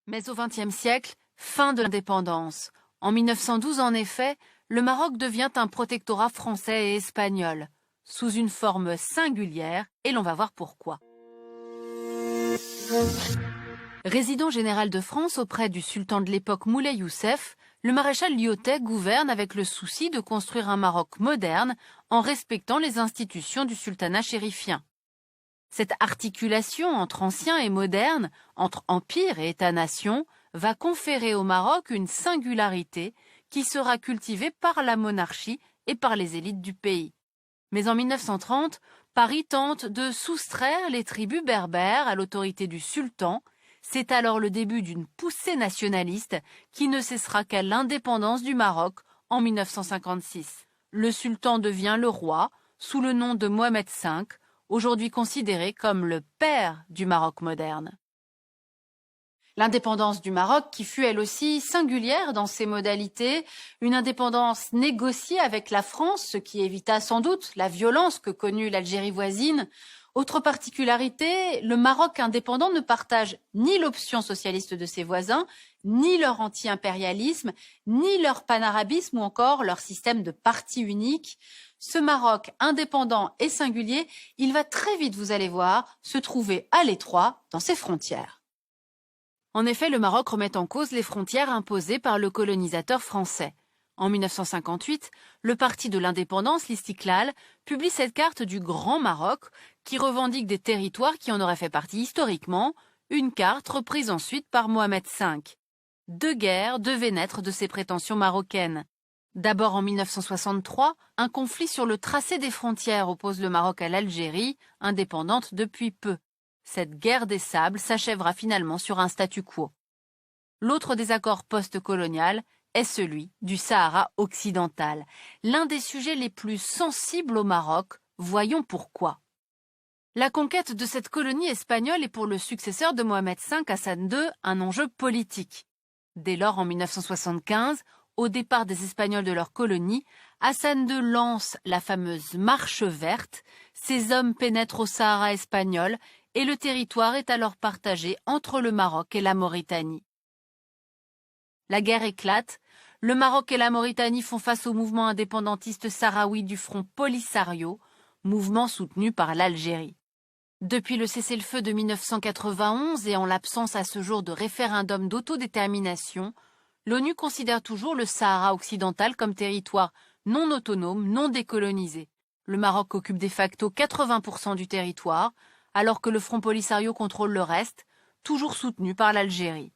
Mais au XXe siècle, fin de l'indépendance. En 1912, en effet, le Maroc devient un protectorat français et espagnol, sous une forme singulière, et l'on va voir pourquoi. Résident général de France auprès du sultan de l'époque Moulay Youssef, le maréchal Lyautey gouverne avec le souci de construire un Maroc moderne en respectant les institutions du sultanat chérifien. Cette articulation entre ancien et moderne, entre empire et État-nation, va conférer au Maroc une singularité qui sera cultivée par la monarchie et par les élites du pays. Mais en 1930, Paris tente de soustraire les tribus berbères à l'autorité du sultan. C'est alors le début d'une poussée nationaliste qui ne cessera qu'à l'indépendance du Maroc en 1956. Le sultan devient le roi sous le nom de Mohamed V, aujourd'hui considéré comme le père du Maroc moderne. L'indépendance du Maroc, qui fut elle aussi singulière dans ses modalités, une indépendance négociée avec la France, ce qui évita sans doute la violence que connut l'Algérie voisine. Autre particularité, le Maroc indépendant ne partage ni l'option socialiste de ses voisins, ni leur anti-impérialisme, ni leur panarabisme ou encore leur système de parti unique. Ce Maroc indépendant et singulier, il va très vite, vous allez voir, se trouver à l'étroit dans ses frontières. En effet, le Maroc remet en cause les frontières imposées par le colonisateur français. En 1958, le Parti de l'indépendance, l'Istiklal, publie cette carte du Grand Maroc qui revendique des territoires qui en auraient fait partie historiquement, une carte reprise ensuite par Mohamed V. Deux guerres devaient naître de ces prétentions marocaines. D'abord en 1963, un conflit sur le tracé des frontières oppose le Maroc à l'Algérie, indépendante depuis peu. Cette guerre des sables s'achèvera finalement sur un statu quo. L'autre désaccord post-colonial est celui du Sahara occidental, l'un des sujets les plus sensibles au Maroc. Voyons pourquoi. La conquête de cette colonie espagnole est pour le successeur de Mohamed V, Hassan II, un enjeu politique. Dès lors, en 1975, au départ des Espagnols de leur colonie, Hassan II lance la fameuse Marche verte. Ces hommes pénètrent au Sahara espagnol et le territoire est alors partagé entre le Maroc et la Mauritanie. La guerre éclate, le Maroc et la Mauritanie font face au mouvement indépendantiste sahraoui du Front Polisario, mouvement soutenu par l'Algérie. Depuis le cessez-le-feu de 1991 et en l'absence à ce jour de référendum d'autodétermination, l'ONU considère toujours le Sahara occidental comme territoire non autonome, non décolonisé. Le Maroc occupe de facto 80% du territoire, alors que le Front Polisario contrôle le reste, toujours soutenu par l'Algérie.